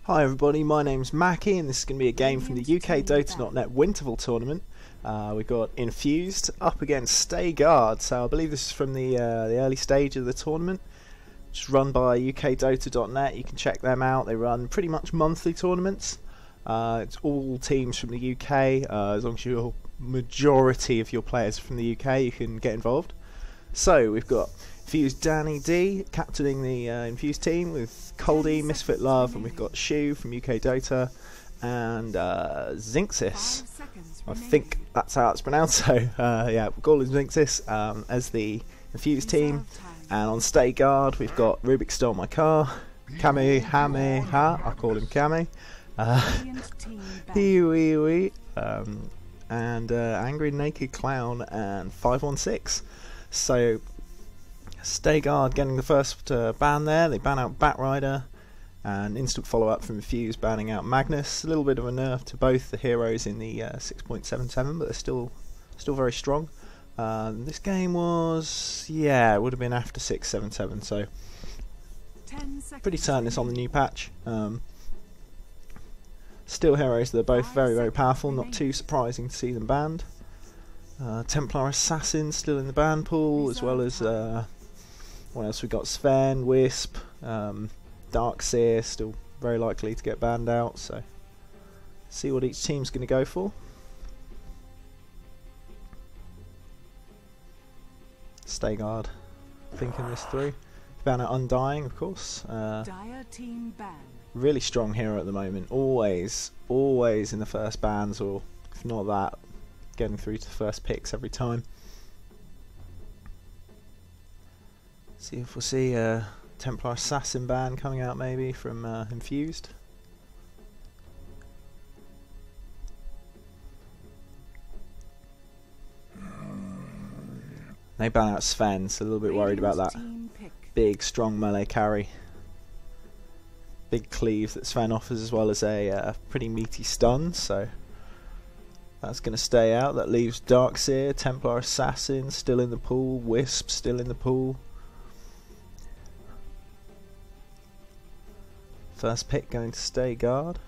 Hi everybody, my name's Mackie and this is going to be a game from the UK Dota.net Winterval tournament. We've got Infused up against Stay Guard, so I believe this is from the early stage of the tournament. It's run by UK Dota.net, you can check them out. They run pretty much monthly tournaments. It's all teams from the UK, as long as your majority of your players are from the UK you can get involved. So we've got Infused Danny D captaining the Infused team with Coldy, Misfit Love, and we've got Shu from UK Dota and Zinxis. I think that's how it's pronounced. So yeah, we'll call him Zinxis as the Infused team. And on Stay Guard we've got Rubik Stole My Car, Kamehameha, I call him Kame, and Angry Naked Clown and 516. So Stay Guard getting the first ban there. They ban out Batrider, and instant follow up from Infused banning out Magnus. A little bit of a nerf to both the heroes in the 6.77, but they're still very strong. This game was, yeah, it would have been after 6.77, so pretty certain it's on the new patch. Still heroes that are both very powerful, not too surprising to see them banned. Templar Assassin still in the ban pool, as well as what else we got? Sven, Wisp, Darkseer still very likely to get banned out. So see what each team's going to go for. Stay Guard thinking this through. Ban out Undying, of course. Really strong hero at the moment. Always in the first bans, or if not that, getting through to the first picks every time. See if we'll see a Templar Assassin ban coming out maybe from Infused. They ban out Sven, so a little bit worried about that big strong melee carry. Big cleave that Sven offers, as well as a pretty meaty stun, so that's going to stay out. That leaves Darkseer, Templar Assassin still in the pool, Wisp still in the pool. First pick going to Stay Guard.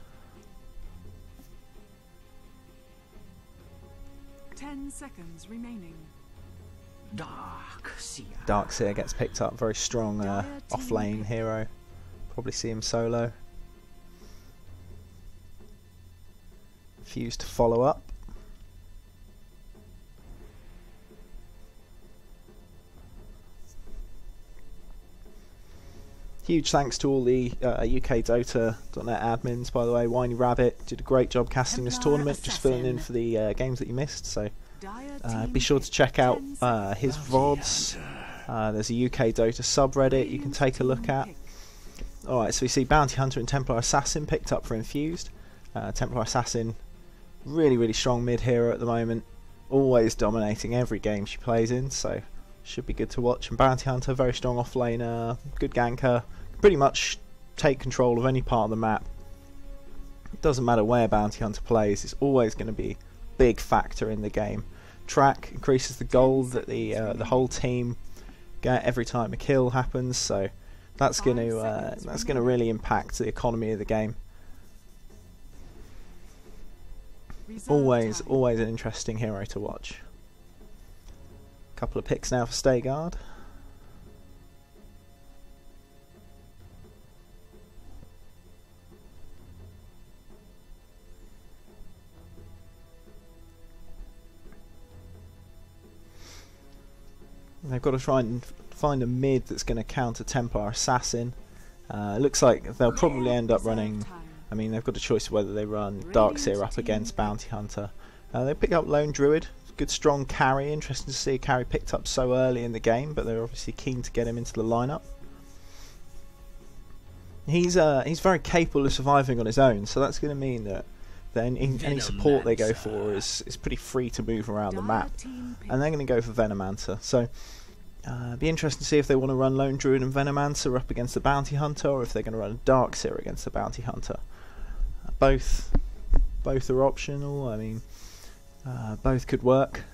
10 seconds remaining. Darkseer gets picked up, very strong off lane hero. Probably see him solo. Infused to follow up. Huge thanks to all the UK Dota.net admins, by the way. Whiny Rabbit did a great job casting this tournament, just filling in for the games that you missed. So be sure to check out his VODs. There's a UK Dota subreddit you can take a look at. Alright, so we see Bounty Hunter and Templar Assassin picked up for Infused. Templar Assassin, really strong mid hero at the moment. Always dominating every game she plays in, so should be good to watch. And Bounty Hunter, very strong off laner, good ganker, pretty much take control of any part of the map. It doesn't matter where Bounty Hunter plays, it's always going to be a big factor in the game. Track increases the gold that the whole team get every time a kill happens, so that's going to really impact the economy of the game. Always an interesting hero to watch. Couple of picks now for Stay Guard. They've got to try and find a mid that's going to counter Templar Assassin. It looks like they'll probably end up running, I mean, they've got a choice of whether they run Darkseer up against Bounty Hunter. They pick up Lone Druid, good strong carry. Interesting to see a carry picked up so early in the game, but they're obviously keen to get him into the lineup. He's very capable of surviving on his own, so that's going to mean that then any support they go for is pretty free to move around the map, and they're going to go for Venomancer. So be interesting to see if they want to run Lone Druid and Venomancer up against the Bounty Hunter, or if they're going to run Darkseer against the Bounty Hunter. Both are optional. I mean, both could work.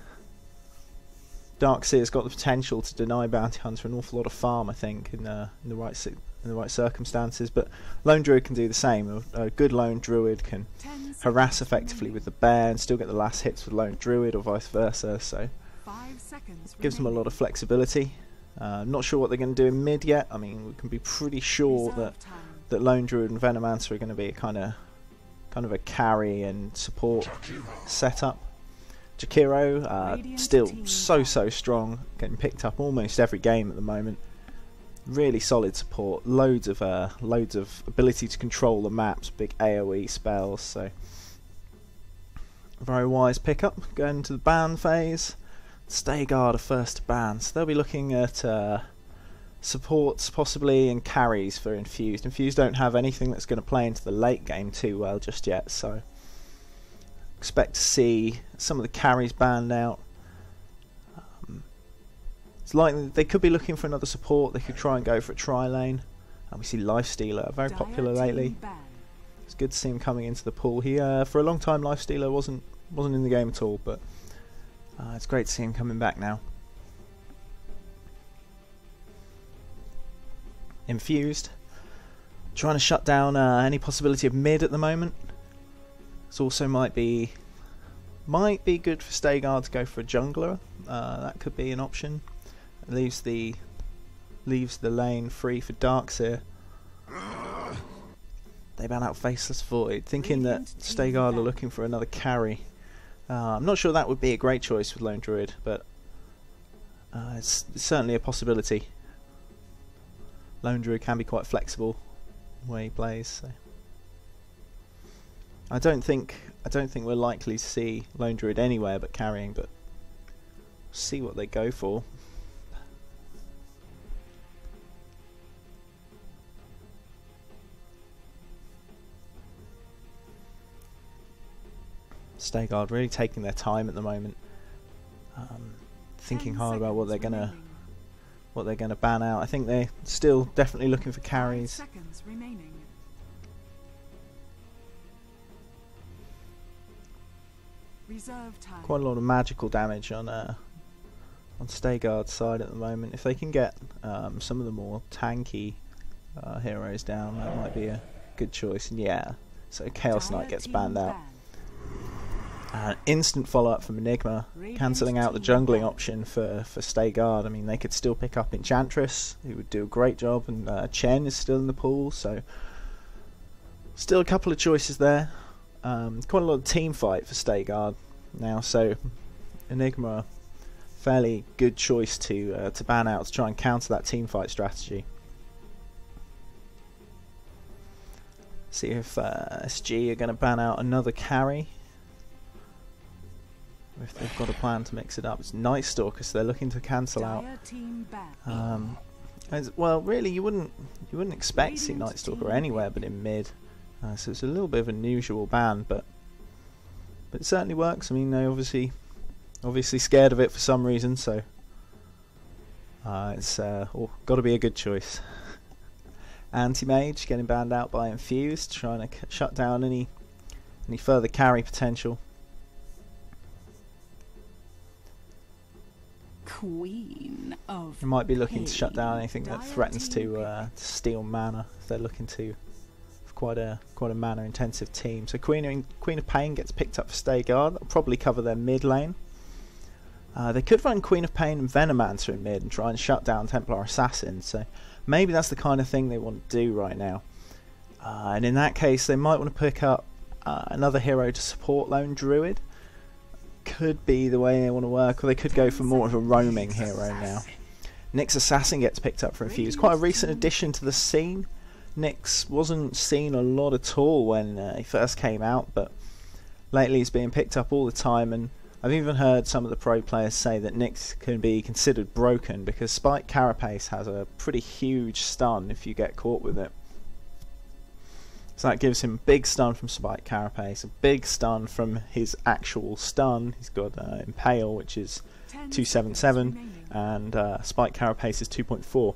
Darkseer's got the potential to deny Bounty Hunter an awful lot of farm, I think, in the right circumstances. But Lone Druid can do the same. A good Lone Druid can harass effectively with the bear and still get the last hits with Lone Druid, or vice versa. So 5 seconds gives them a lot of flexibility. Not sure what they're going to do in mid yet. I mean, we can be pretty sure that Lone Druid and Venomancer are going to be a kind of a carry and support setup. Jakiro, still so strong, getting picked up almost every game at the moment. Really solid support, loads of ability to control the maps, big AoE spells. So very wise pickup. Going to the ban phase. Stayguard are first to ban, so they'll be looking at supports possibly and carries for Infused. Infused don't have anything that's going to play into the late game too well just yet, so expect to see some of the carries banned out. It's likely they could be looking for another support. They could try and go for a tri-lane. And we see Lifestealer, very popular lately. It's good to see him coming into the pool. He for a long time Lifestealer wasn't in the game at all, but it's great to see him coming back now. Infused, trying to shut down any possibility of mid at the moment. This also might be good for Stayguard to go for a jungler. That could be an option. It leaves the lane free for Darkseer. They ban out Faceless Void, thinking that Stayguard are looking for another carry. I'm not sure that would be a great choice with Lone Druid, but it's certainly a possibility. Lone Druid can be quite flexible the way he plays. So. I don't think we're likely to see Lone Druid anywhere but carrying, but see what they go for. Stayguard really taking their time at the moment, thinking hard about what they're gonna ban out. I think they're still definitely looking for carries. 5 seconds remaining. Reserve time. Quite a lot of magical damage on Stayguard's side at the moment. If they can get some of the more tanky heroes down, that might be a good choice. And yeah, so Chaos Knight gets banned out. Instant follow-up from Enigma, cancelling out the jungling option for Stayguard. I mean, they could still pick up Enchantress, who would do a great job, and Chen is still in the pool, so still a couple of choices there. Quite a lot of team fight for Stayguard now, so Enigma, fairly good choice to ban out to try and counter that team fight strategy. See if SG are going to ban out another carry. If they've got a plan to mix it up. It's Night Stalker, so they're looking to cancel out. Well, really, you wouldn't expect to see Night Stalker anywhere but in mid. So it's a little bit of an unusual ban, but it certainly works. I mean, they obviously scared of it for some reason, so it's got to be a good choice. Anti-Mage getting banned out by Infused, trying to shut down any further carry potential. Queen of They might be looking to shut down anything that threatens to steal mana. If they're looking to quite a mana intensive team. So Queen of Pain gets picked up for Stayguard. That'll probably cover their mid lane. They could run Queen of Pain and Venomancer in mid and try and shut down Templar Assassins. So maybe that's the kind of thing they want to do right now. And in that case, they might want to pick up another hero to support Lone Druid. Could be the way they want to work, or they could go for more of a roaming hero now. Nyx Assassin gets picked up for Infused. Quite a recent addition to the scene. Nyx wasn't seen a lot at all when he first came out, but lately he's being picked up all the time, and I've even heard some of the pro players say that Nyx can be considered broken because Spike Carapace has a pretty huge stun if you get caught with it. So that gives him a big stun from Spike Carapace, a big stun from his actual stun. He's got Impale, which is 277, and Spike Carapace is 2.4.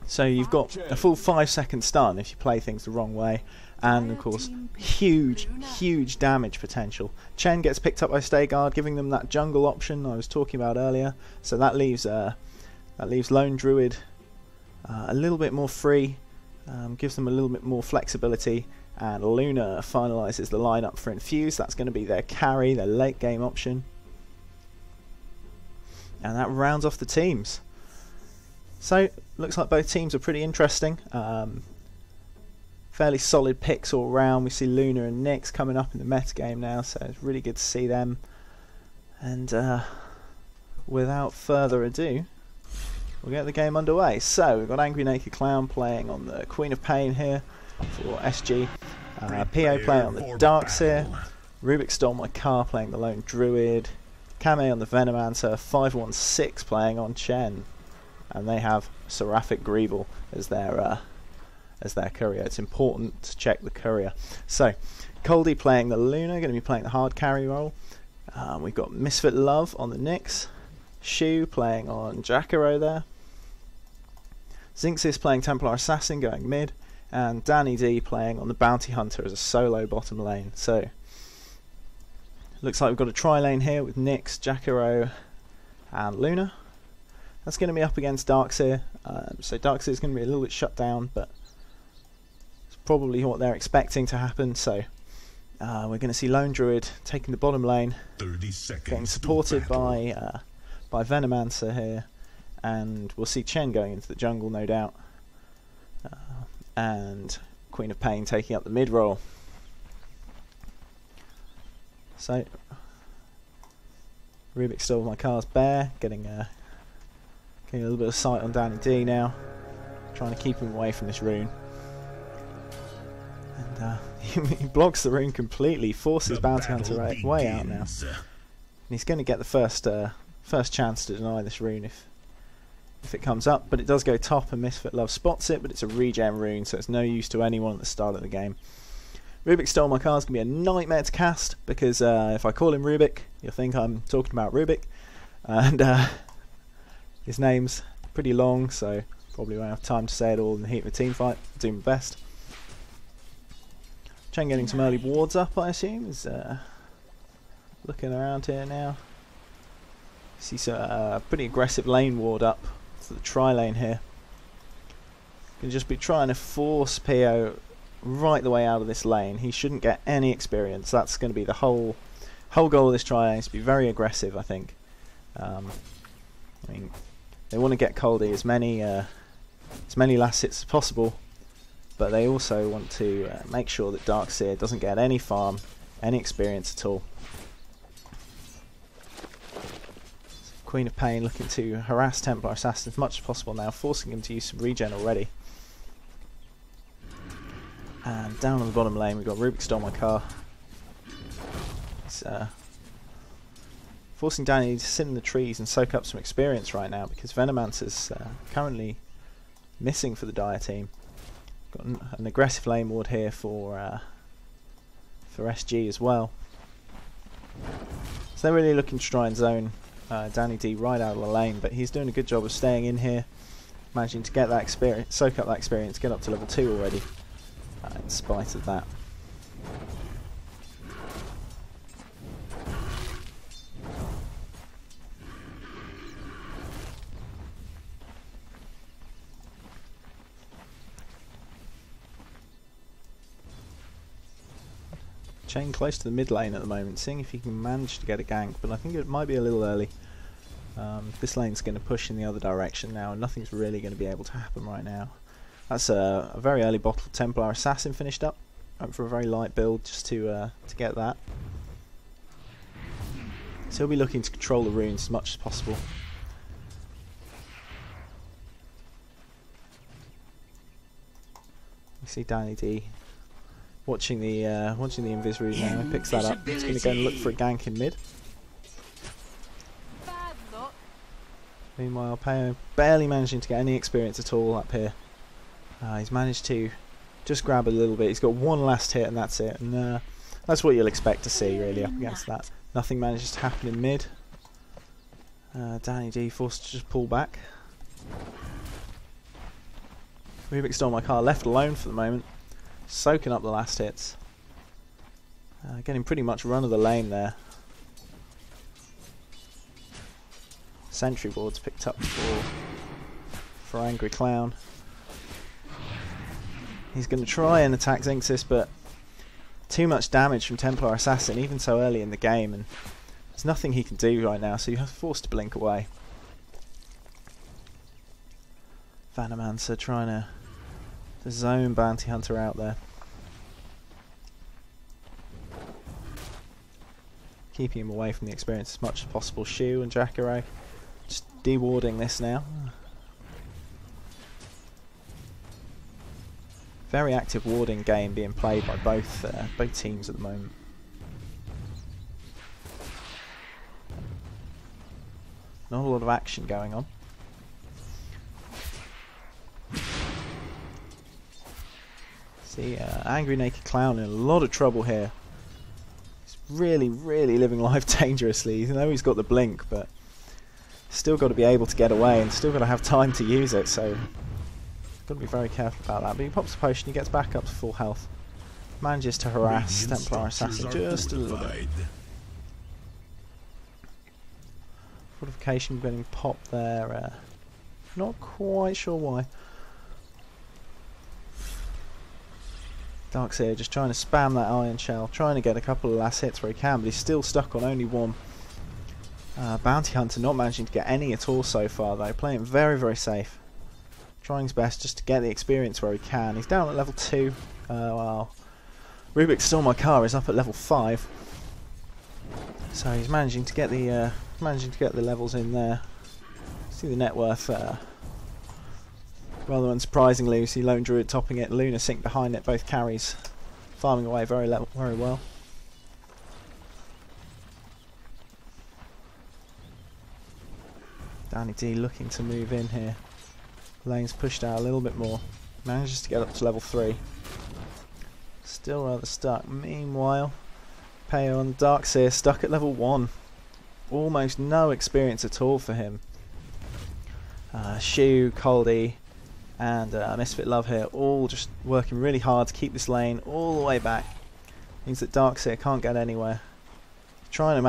So you've got a full 5-second stun if you play things the wrong way, and of course huge damage potential. Chen gets picked up by Stay Guard, giving them that jungle option I was talking about earlier. So that leaves Lone Druid a little bit more free, gives them a little bit more flexibility, and Luna finalises the lineup for Infused. That's going to be their carry, their late game option, and that rounds off the teams. So looks like both teams are pretty interesting. Fairly solid picks all round. We see Luna and Nyx coming up in the meta game now, so it's really good to see them. And without further ado, we'll get the game underway. So we've got Angry Naked Clown playing on the Queen of Pain here for SG. PO playing on the Darkseer. Rubik Stole My Car playing the Lone Druid. Kame on the Venomancer. 516 playing on Chen. And they have Seraphic Greeble as their courier. It's important to check the courier. So Coldy playing the Luna, going to be playing the hard carry role. We've got Misfit Love on the Nyx. Shu playing on Jakiro there. Zinxis playing Templar Assassin going mid, and Danny D playing on the Bounty Hunter as a solo bottom lane. So looks like we've got a tri lane here with Nyx, Jakiro and Luna. That's going to be up against Darkseer. So Darkseer is going to be a little bit shut down, but it's probably what they're expecting to happen. So we're going to see Lone Druid taking the bottom lane, 30 seconds getting supported by Venomancer here, and we'll see Chen going into the jungle, no doubt, and Queen of Pain taking up the mid role. So Rubik Stole My Car's Bear getting a little bit of sight on Danny D now, trying to keep him away from this rune. And he blocks the rune completely, forces Bounty Hunter way out now. And he's going to get the first chance to deny this rune if it comes up, but it does go top, and Misfit Love spots it, but it's a regen rune, so it's no use to anyone at the start of the game. Rubik Stole My Car is going to be a nightmare to cast, because if I call him Rubik, you'll think I'm talking about Rubik, and his name's pretty long, so probably won't have time to say it all in the heat of a team fight. I'll do my best. Chen getting some early wards up, I assume, is looking around here now. See a pretty aggressive lane ward up to the tri lane here. Can just be trying to force PO right the way out of this lane. He shouldn't get any experience. That's going to be the whole goal of this tri lane, is to be very aggressive, I think. I mean, they want to get Coldy as many last hits as possible, but they also want to make sure that Darkseer doesn't get any farm, any experience at all. Queen of Pain looking to harass Templar Assassin as much as possible now, forcing him to use some regen already. And down on the bottom lane we've got Rubik Stole My Car. It's forcing Danny to sit in the trees and soak up some experience right now, because Venomancer's currently missing for the Dire team. Got an aggressive lane ward here for SG as well. So they're really looking to try and zone Danny D right out of the lane, but he's doing a good job of staying in here, managing to get that experience, soak up that experience, get up to level 2 already, in spite of that. Chen close to the mid lane at the moment, seeing if he can manage to get a gank, but I think it might be a little early. This lane's going to push in the other direction now, and nothing's really going to be able to happen right now. That's a very early bottle Templar Assassin finished up. Went for a very light build just to get that. So he'll be looking to control the runes as much as possible. You see Danny D watching the invis rune now. He picks that up. He's going to go and look for a gank in mid. Meanwhile, Peo barely managing to get any experience at all up here. He's managed to just grab a little bit. He's got one last hit and that's it. And that's what you'll expect to see really up against that. Nothing manages to happen in mid. Danny D forced to just pull back. Rubik Stole My Car left alone for the moment. soaking up the last hits. Getting pretty much run of the lane there. Sentry wards picked up for Angry Clown. He's going to try and attack Xinxis, but too much damage from Templar Assassin, even so early in the game, and there's nothing he can do right now, so you have forced to blink away. Vanomancer trying to zone Bounty Hunter out there. Keeping him away from the experience as much as possible. Shu and Jacare just dewarding this now. Very active warding game being played by both teams at the moment. Not a lot of action going on. See, Angry Naked Clown in a lot of trouble here. He's really, really living life dangerously. You know he's got the blink, but still got to be able to get away and still got to have time to use it, so got to be very careful about that. But he pops a potion, he gets back up to full health. Manages to harass Templar Assassin just a little bit. Fortification getting popped there. Not quite sure why. Darkseer just trying to spam that Iron Shell, trying to get a couple of last hits where he can, but he's still stuck on only one. Bounty Hunter not managing to get any at all so far though, playing very, very safe. Trying his best just to get the experience where he can. He's down at level 2. Well, Rubik Stole My Car is up at level 5. So he's managing to get the levels in there. See the net worth rather unsurprisingly, we see Lone Druid topping it, Luna Sync behind it, both carries farming away very well. Danny D looking to move in here. Lane's pushed out a little bit more. Manages to get up to level 3. Still rather stuck. Meanwhile, Peo on Darkseer stuck at level 1. Almost no experience at all for him. Shu, Coldy, and Misfit Love here, all just working really hard to keep this lane all the way back. Means that Darkseer can't get anywhere. Trying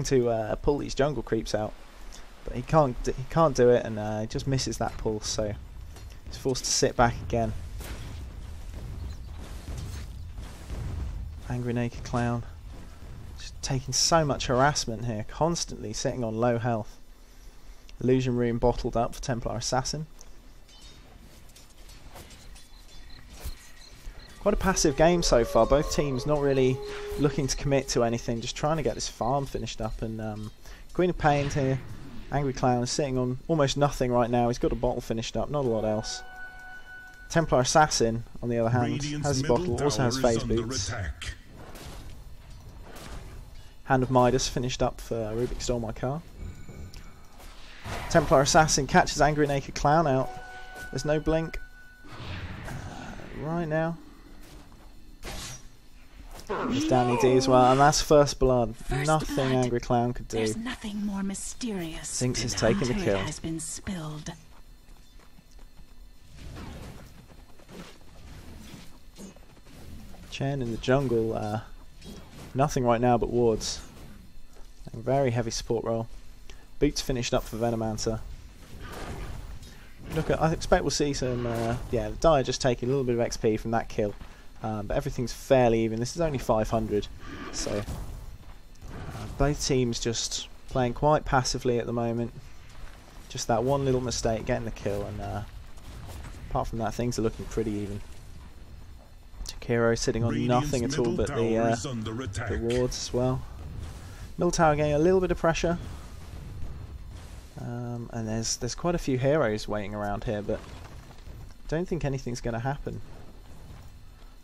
to pull these jungle creeps out, but he can't do it, and he just misses that pull, so he's forced to sit back again. Angry Naked Clown just taking so much harassment here, constantly sitting on low health. Illusion Room bottled up for Templar Assassin. Quite a passive game so far, both teams not really looking to commit to anything, just trying to get this farm finished up. And Queen of Pain here, Angry Clown is sitting on almost nothing right now. He's got a bottle finished up, not a lot else. Templar Assassin, on the other hand, has his bottle, also has phase boots. Hand of Midas finished up for Rubik Stole My Car. Templar Assassin catches Angry Naked Clown out. There's no blink right now. There's Danny D as well, and that's first blood. Nothing Angry Clown could do. There's nothing more mysterious. Zinx is taking the kill. Has been spilled. Chen in the jungle, nothing right now but wards. A very heavy support role. Boots finished up for Venomancer. Look, I expect we'll see some. Yeah, the Dire just taking a little bit of XP from that kill, but everything's fairly even. This is only 500, so both teams just playing quite passively at the moment. Just that one little mistake getting the kill, and apart from that, things are looking pretty even. Takiro sitting on nothing at all but the wards as well. Middle tower getting a little bit of pressure. And there's quite a few heroes waiting around here, but don't think anything's going to happen.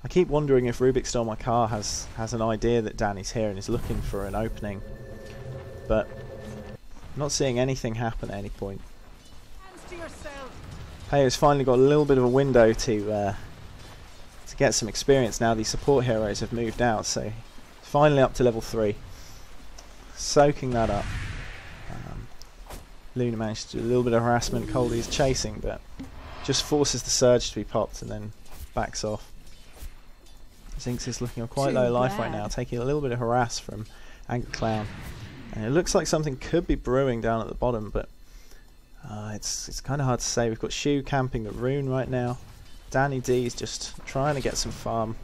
I keep wondering if Rubik Stole My Car has an idea that Danny's here and is looking for an opening, but I'm not seeing anything happen at any point. Peyo's finally got a little bit of a window to get some experience now these support heroes have moved out, so finally up to level 3. Soaking that up. Luna managed to do a little bit of harassment. Coldy's chasing, but just forces the surge to be popped and then backs off. Zinx is looking on quite low life right now, taking a little bit of harass from Angry Clown. And it looks like something could be brewing down at the bottom, but it's kind of hard to say. We've got Shu camping the rune right now. Danny D is just trying to get some farm.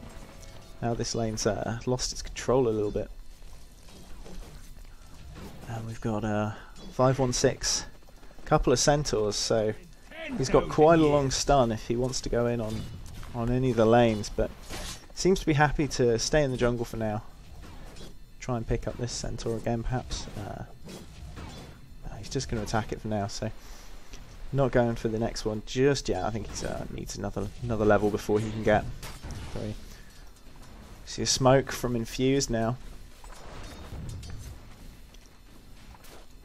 Now this lane's lost its control a little bit. And we've got 516, a couple of centaurs, so he's got quite a long stun if he wants to go in on any of the lanes, but seems to be happy to stay in the jungle for now. Try and pick up this centaur again, perhaps. He's just going to attack it for now, so not going for the next one just yet. I think he needs another level before he can get. So see a smoke from Infused now.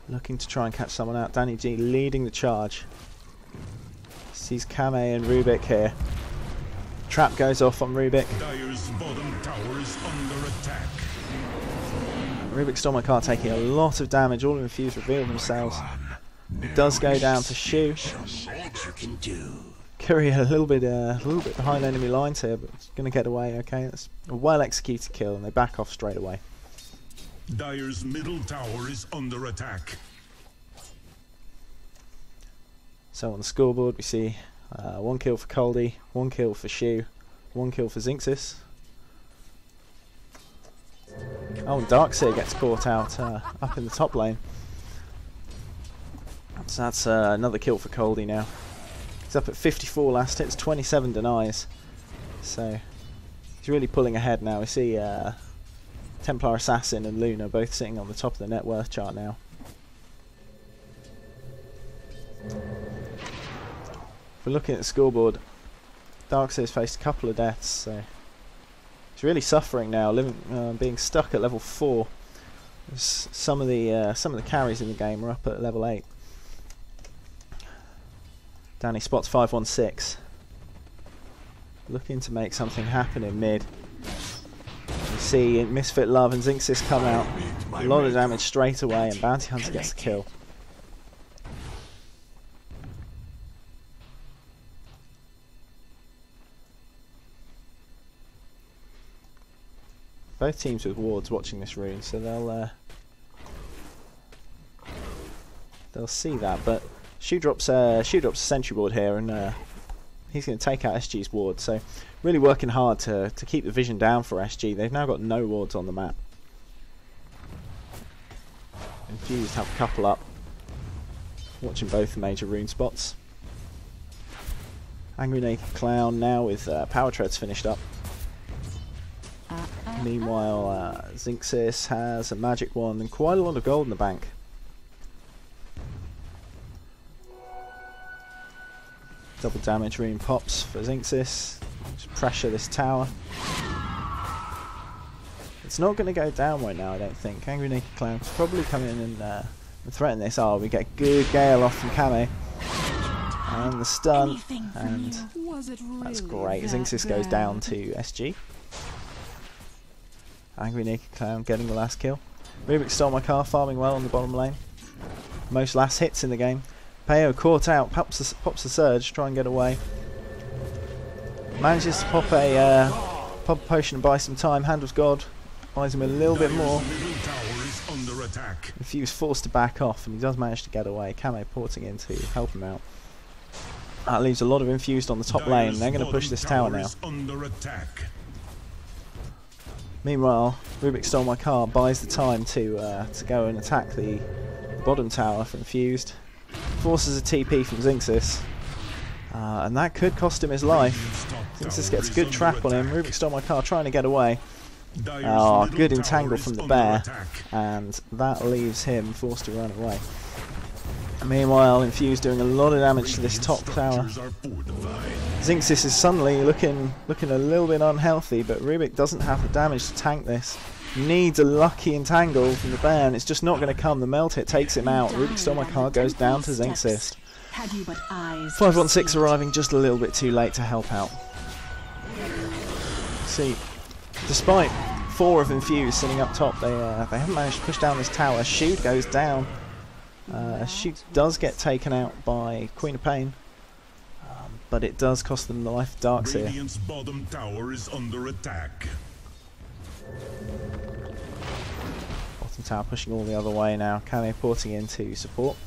Looking to try and catch someone out. Danny G leading the charge. Sees Kame and Rubik here. Trap goes off on Rubik. Dire's bottom tower is under attack. Rubik Stormcar taking a lot of damage. All of Infused reveal themselves. It does go down to Shu. Curry a little bit behind enemy lines here, but it's going to get away. Okay, that's a well executed kill, and they back off straight away. Dire's middle tower is under attack. So on the scoreboard we see 1 kill for Coldy, 1 kill for Shu, 1 kill for Zinxis. Oh, and Darkseer gets caught out up in the top lane. So that's another kill for Coldy now. He's up at 54 last hits, 27 denies. So he's really pulling ahead now. We see Templar Assassin and Luna both sitting on the top of the net worth chart now. If we're looking at the scoreboard, Darkseer's faced a couple of deaths, so he's really suffering now, being stuck at level 4. Some of the carries in the game are up at level 8. Danny spots 516. Looking to make something happen in mid. You see Misfit Love and Zinxis come out. A lot of damage straight away, and Bounty Hunter gets the kill. Both teams with wards watching this rune, so they'll see that. But Shu drops a sentry ward here, and he's going to take out SG's ward. So really working hard to keep the vision down for SG. They've now got no wards on the map. Infused have a couple up, watching both the major rune spots. Angry Naked Clown now with power treads finished up. Meanwhile, Zinxis has a magic wand and quite a lot of gold in the bank. Double damage rune pops for Zinxis. Just pressure this tower. It's not going to go down right now, I don't think. Angry Naked Clown could probably come in and threaten this. Oh, we get good gale off from Kame. And the stun. And that's great. Zinxis goes down to SG. Angry Naked Clown getting the last kill. Rubik stole my car, farming well on the bottom lane. Most last hits in the game. Peo caught out, pops the surge, try and get away. Manages to pop a potion and buy some time. Hand of God buys him a little bit more. Infused forced to back off, and he does manage to get away. Kame porting in to help him out. That leaves a lot of Infused on the top lane. They're going to push this tower now. Meanwhile, Rubik stole my car, buys the time to go and attack the bottom tower for Infused. Forces a TP from Zinxis. And that could cost him his life. Zinxis gets a good trap on him. Rubik stole my car, trying to get away. Oh, good entangle from the bear. And that leaves him forced to run away. Meanwhile, Infused doing a lot of damage to this top tower. Zinxis is suddenly looking a little bit unhealthy, but Rubik doesn't have the damage to tank this. Needs a lucky entangle from the bear, and it's just not going to come. The melt hit takes him out. Rubik stole my car, goes down to Zinxis. 516 arriving just a little bit too late to help out. See, despite 4 of Infused sitting up top, they haven't managed to push down this tower. Shu goes down. Shu does get taken out by Queen of Pain. but it does cost them the life of Darkseer. Radiant's bottom tower is under attack. Bottom tower pushing all the other way now. Kame porting into support.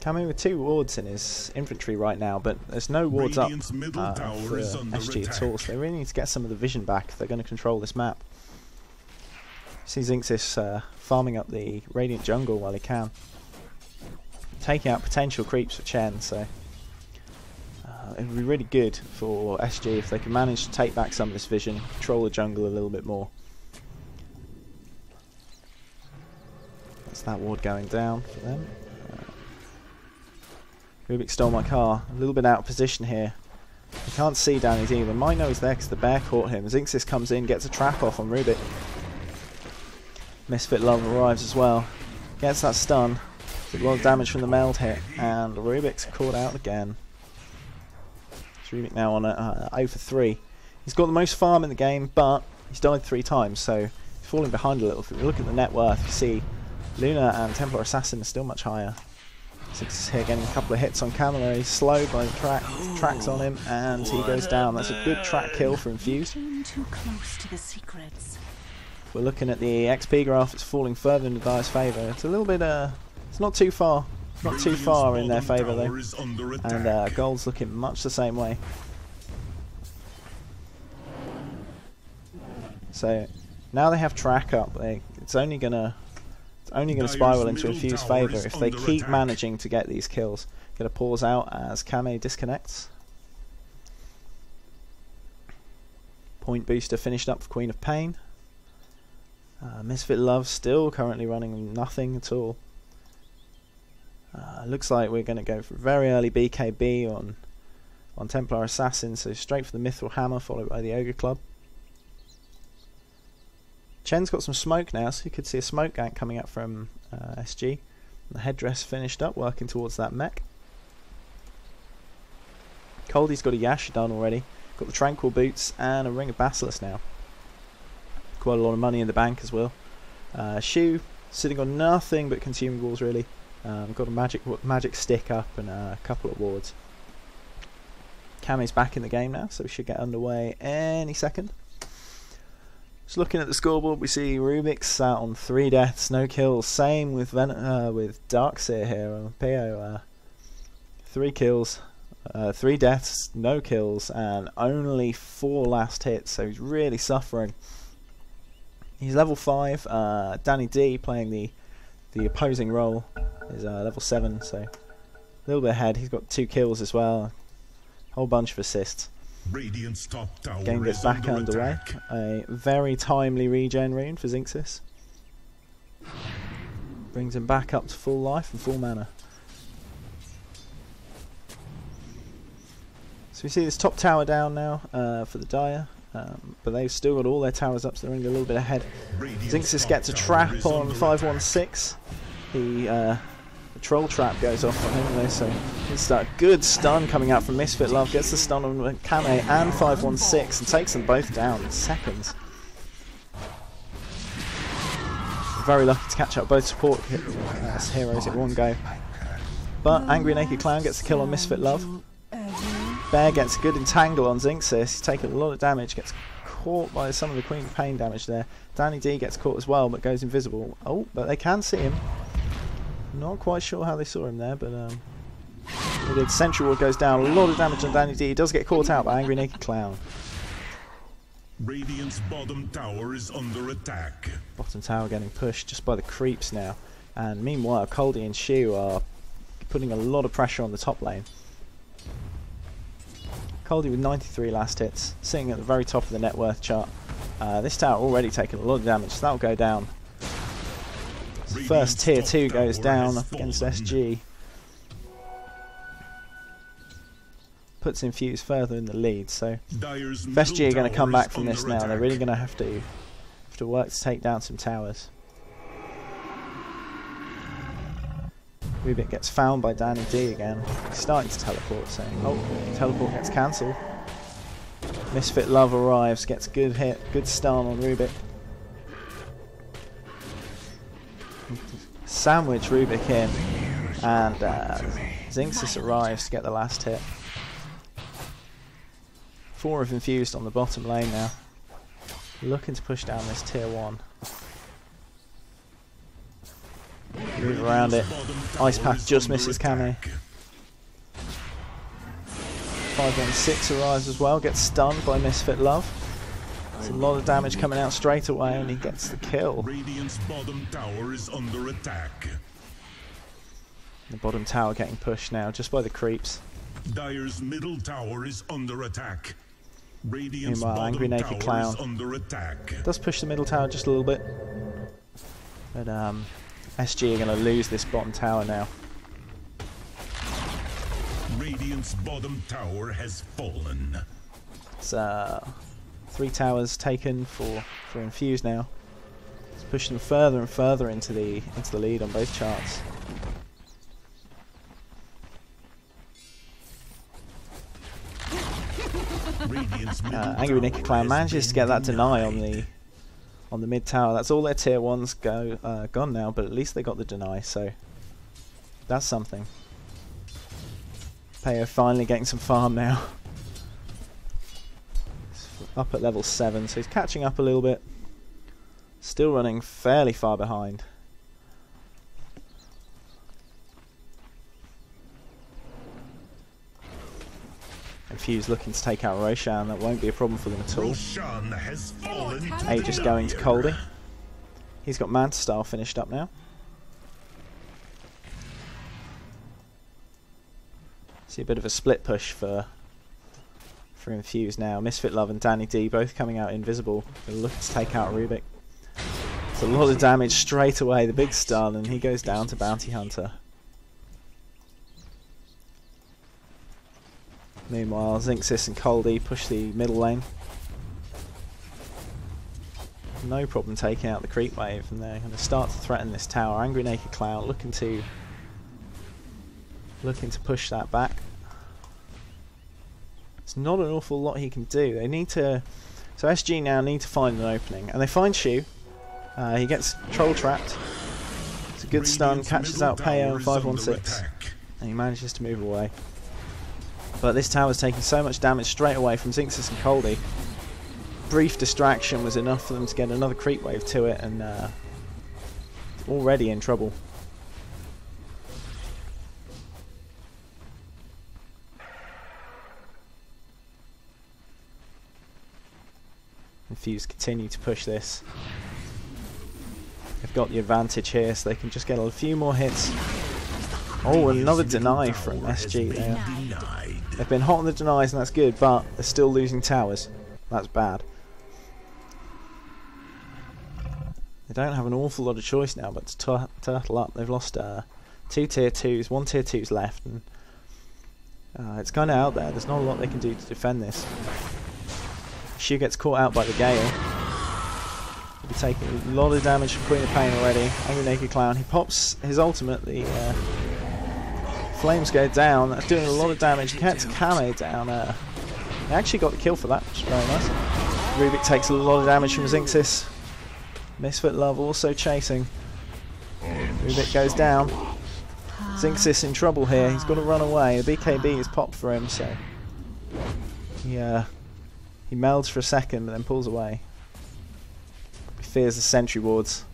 Kame with 2 wards in his infantry right now, but there's no wards up for SG at all, so they really need to get some of the vision back if they're going to control this map. See Xinxis farming up the Radiant jungle while he can, taking out potential creeps for Chen, so it would be really good for SG if they can manage to take back some of this vision, control the jungle a little bit more. That's that ward going down for them. Rubik stole my car. A little bit out of position here. You can't see Danny D. They might know he's there because the bear caught him. Xinxis comes in, gets a trap off on Rubik. Misfit Love arrives as well. Gets that stun. A lot of damage from the meld hit. And Rubik's caught out again. So Rubik now on 0 for 3. He's got the most farm in the game, but he's died 3 times, so he's falling behind a little. If you look at the net worth, you see Luna and Templar Assassin are still much higher. Xinxis here getting a couple of hits on Camera. He's slowed by the tracks on him, and he goes down. That's a good track kill for Infused. Too close to the secrets. If we're looking at the XP graph, it's falling further in the Dire's favour. It's a little bit, it's not too far. Not too far in their favour though. And gold's looking much the same way. So now they have track up. It's only gonna spiral into Infused favour if they keep managing to get these kills. Get a pause out as Kame disconnects. Point booster finished up for Queen of Pain. Misfit Love still currently running nothing at all. Looks like we're going to go for very early BKB on Templar Assassin, so straight for the Mithril Hammer followed by the Ogre Club. Chen's got some smoke now, so you could see a smoke gank coming up from SG. The headdress finished up, working towards that mech. Coldy's got a Yash done already. Got the Tranquil Boots and a Ring of Basilisk now. Quite a lot of money in the bank as well. Shu sitting on nothing but consumables really. Got a magic stick up and a couple of wards. Kame's back in the game now, so we should get underway any second. Just looking at the scoreboard, we see Rubik sat on 3 deaths, no kills. Same with Darkseer here on PO. 3 kills, 3 deaths, no kills, and only 4 last hits. So he's really suffering. He's level 5. Danny D playing the opposing role is level 7, so a little bit ahead. He's got 2 kills as well, a whole bunch of assists. Radiant's top tower Game gets back underway. A very timely regen rune for Xinxis. Brings him back up to full life and full mana. So we see this top tower down now for the Dire, but they've still got all their towers up, so they're only a little bit ahead. Xinxis gets a trap on 516. The troll trap goes off on him though, so it's that good stun coming out from Misfit Love. Gets the stun on Kame and 516 and takes them both down in seconds. Very lucky to catch up both support heroes in one go. But Angry Naked Clown gets the kill on Misfit Love. Bear gets a good entangle on Xinxis. He's taken a lot of damage, gets caught by some of the Queen of Pain damage there. Danny D gets caught as well, but goes invisible. Oh, but they can see him. Not quite sure how they saw him there, but they did. Sentry Ward goes down. A lot of damage on Danny D. He does get caught out by Angry Naked Clown. Radiant's bottom tower is under attack. Bottom tower getting pushed just by the creeps now. And meanwhile, Coldy and Shu are putting a lot of pressure on the top lane. Coldy with 93 last hits, sitting at the very top of the net worth chart. This tower already taken a lot of damage, so that'll go down. First tier 2 goes down up against SG. Puts Infused further in the lead, so if SG are going to come back from this now, they're really going to have to work to take down some towers. Rubik gets found by Danny D again. He's starting to teleport, so teleport gets cancelled. Misfit Love arrives, gets a good hit, good stun on Rubik. sandwich Rubik in, and Zinxis arrives to get the last hit. 4 of Infused on the bottom lane now, looking to push down this tier 1. Move around it. Ice Path just misses Kame. 516 arrives as well, gets stunned by Misfit Love. There's a lot of damage coming out straight away, and he gets the kill. Radiant's bottom tower is under attack. The bottom tower getting pushed now, just by the creeps. Dire's middle tower is under attack. Radiant's Meanwhile, Angry bottom Naked tower Clown is under attack. does push the middle tower just a little bit. But SG are going to lose this bottom tower now. Radiant's bottom tower has fallen. It's 3 towers taken for Infused now. It's pushing them further and further into the lead on both charts. Angry Naked Clown manages to get that deny on the mid tower. That's all their tier 1s gone now, but at least they got the deny, so that's something. Payo finally getting some farm now. He's up at level 7, so he's catching up a little bit. Still running fairly far behind. Infused looking to take out Roshan. That won't be a problem for them at all. Roshan has fallen. Aegis going to Coldy. He's got Manta Style finished up now. See a bit of a split push for Infused now. Misfit Love and Danny D both coming out invisible. They're looking to take out Rubik. It's a lot of damage straight away. The big stun, and he goes down to Bounty Hunter. Meanwhile, Zinxis and Coldy push the middle lane. No problem taking out the creep wave, and they're going to start to threaten this tower. Angry Naked Clown looking to push that back. It's not an awful lot he can do. They need to. So SG now need to find an opening, and they find Shu. He gets troll trapped. It's a good stun, catches out Payo and 516, and he manages to move away. But this tower's taking so much damage straight away from Zinxis and Coldy. Brief distraction was enough for them to get another creep wave to it, and already in trouble. Infused continue to push this. They've got the advantage here, so they can just get a few more hits. Oh, another deny from SG there. They've been hot on the denies, and that's good, but they're still losing towers. That's bad. They don't have an awful lot of choice now but to turtle up. They've lost 2 tier 2s, 1 tier 2's left, and it's kind of out there. There's not a lot they can do to defend this. Shu gets caught out by the Gale. He'll be taking a lot of damage from Queen of Pain already. Angry Naked Clown. He pops his ultimate. The flames go down. That's doing a lot of damage. Gets Kame down. They actually got the kill for that, which is very nice. Rubik takes a lot of damage from Zinxis. Misfit Love also chasing. Rubik goes down. Zinxis in trouble here. He's got to run away. The BKB is popped for him, so he melds for a second, but then pulls away. He fears the sentry wards.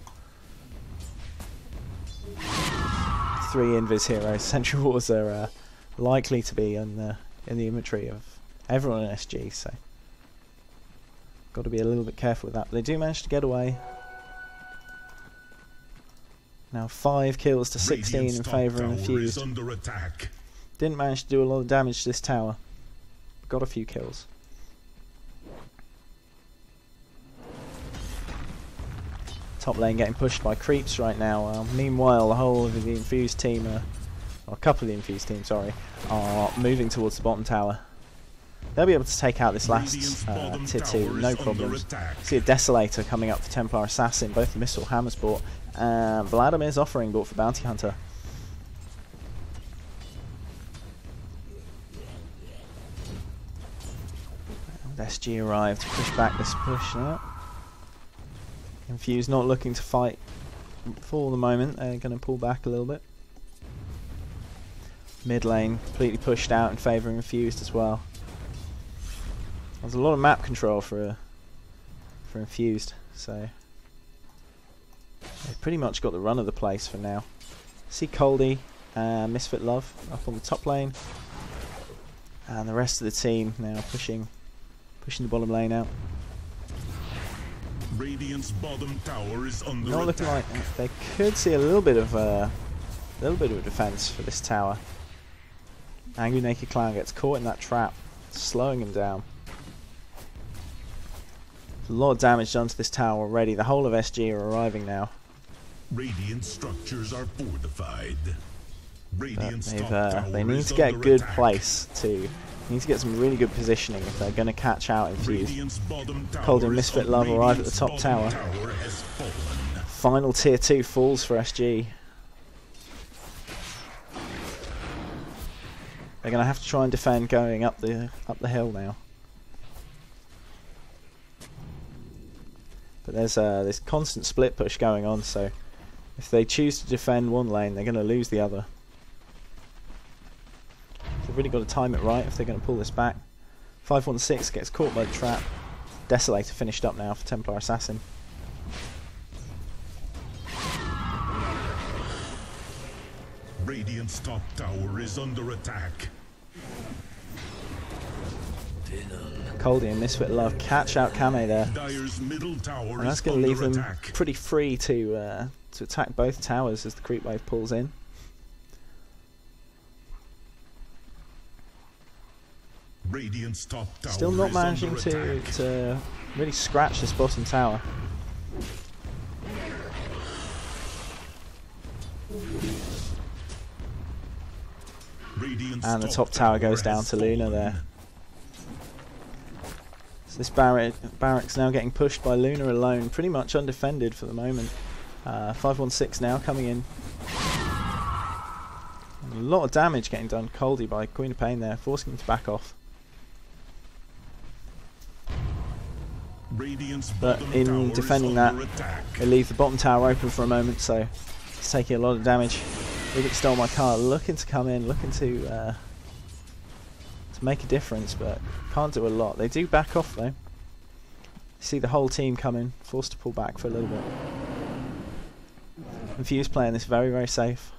3 invis heroes. Sentry wards are likely to be in the inventory of everyone in SG, so got to be a little bit careful with that. But they do manage to get away. Now 5 kills to 16 in favour of Infused. Didn't manage to do a lot of damage to this tower. Got a few kills. Top lane getting pushed by creeps right now. Meanwhile, the whole of the Infused team, or a couple of the Infused teams, sorry, are moving towards the bottom tower. They'll be able to take out this last tier 2, no problems. See a Desolator coming up for Templar Assassin, both the Missile Hammers bought, and Vladimir's Offering bought for Bounty Hunter. And SG arrived to push back this push now. Infused not looking to fight for the moment. They're going to pull back a little bit. Mid lane completely pushed out in favour of Infused as well. There's a lot of map control for Infused, so they've pretty much got the run of the place for now. See Coldy and Misfit Love up on the top lane, and the rest of the team now pushing the bottom lane out. Radiant's bottom tower is under Not looking attack. like they could see a little bit of a defense for this tower. Angry Naked Clown gets caught in that trap, slowing him down. A lot of damage done to this tower already. The whole of SG are arriving now. Radiant structures are fortified. Radiant's top They tower need is to get a under good attack. place to. Need to get some really good positioning if they're going to catch out Infused. Radiant's bottom tower Cold and is Misfit on Love arrive at the Radiant's top bottom tower. has fallen. Final tier 2 falls for SG. They're going to have to try and defend going up the hill now. But there's this constant split push going on, so if they choose to defend one lane, they're going to lose the other. They've really got to time it right if they're going to pull this back. 516 gets caught by the trap. Desolator finished up now for Templar Assassin. Radiant's top tower is under attack. Coldy and Misfit Love catch out Kame there. Dire's middle tower And that's is going to leave under them attack. pretty free to attack both towers as the creep wave pulls in. Radiant's top tower Still not is managing under to attack. really scratch this bottom tower. Radiant's And the top tower goes down has to Luna fallen. there. So this barracks now getting pushed by Luna alone, pretty much undefended for the moment. 516 now coming in. And a lot of damage getting done Coldy by Queen of Pain there, forcing him to back off. Radiant's But bottom in tower is defending that, under attack. they leave the bottom tower open for a moment, so it's taking a lot of damage. Rubik stole my car, looking to come in, looking to make a difference, but can't do a lot. They do back off though. See the whole team coming, forced to pull back for a little bit. Infused playing this very, very safe.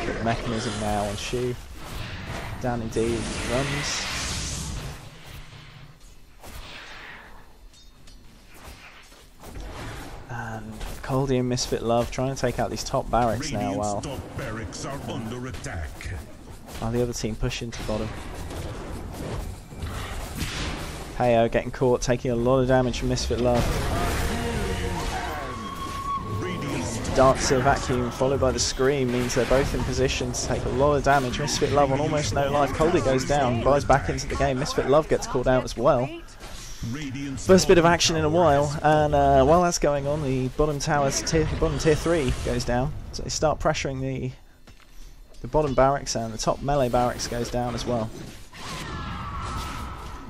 Quick mechanism now on Shu. Down indeed runs. And Coldy and Misfit Love trying to take out these top barracks now Radiant's while top barracks are under attack. the other team push into bottom. Heyo getting caught, taking a lot of damage from Misfit Love. Dancer Vacuum followed by the Scream means they're both in position to take a lot of damage. Misfit Love on almost no life. Coldy goes down, buys back into the game. Misfit Love gets called out as well. Radiant's First bit of action in a while, and while that's going on, the bottom tier 3 goes down. So they start pressuring the bottom barracks, and the top melee barracks goes down as well.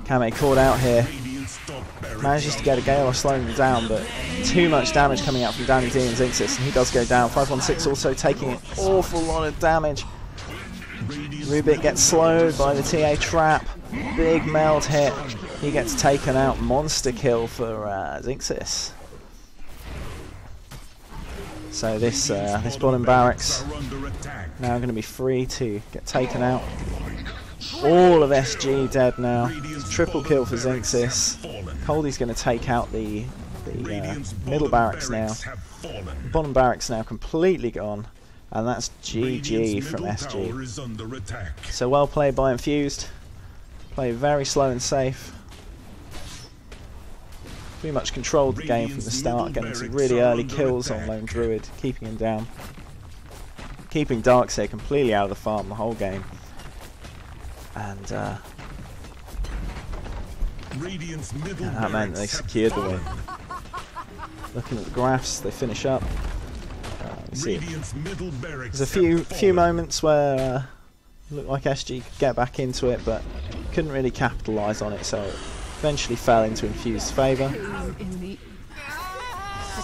Kame caught out here. Radiant's top barracks Manages to are get a Gale slowing him down, but too much damage coming out from Danny D and Zinxis, and he does go down. 516 also taking an awful lot of damage. Rubik gets slowed by the TA trap. Big meld hit. He gets taken out. Monster kill for Zinxis. So this bottom barracks are under attack. now going to be free to get taken out. All of SG dead now. Triple kill for Zinxis. Coldy's going to take out the middle barracks now. The bottom barracks now completely gone. And that's GG from SG. Is under attack. So well played by Infused. Play very slow and safe. Pretty much controlled the game from the start, getting some really early kills on Lone Druid, keeping him down. Keeping Darkseid completely out of the farm the whole game. And that meant they secured the win. Looking at the graphs, they finish up. See, Radiant's middle barracks there's a few moments where looked like SG could get back into it, but couldn't really capitalise on it, so it eventually fell into Infused's favour. The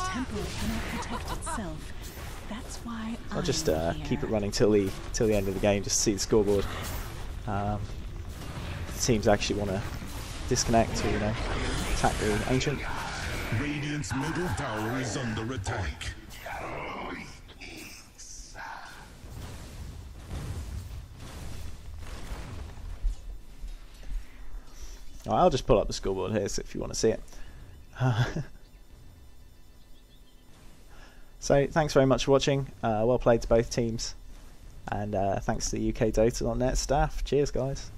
temple cannot protect itself. That's why I'll just I'm keep it here. running till the end of the game, just to see the scoreboard. The teams actually want to disconnect or attack the Ancient. Radiant's middle tower is under attack. Alright, I'll just pull up the scoreboard here so if you want to see it. So thanks very much for watching. Well played to both teams, and thanks to the UK Dota.net staff. Cheers, guys.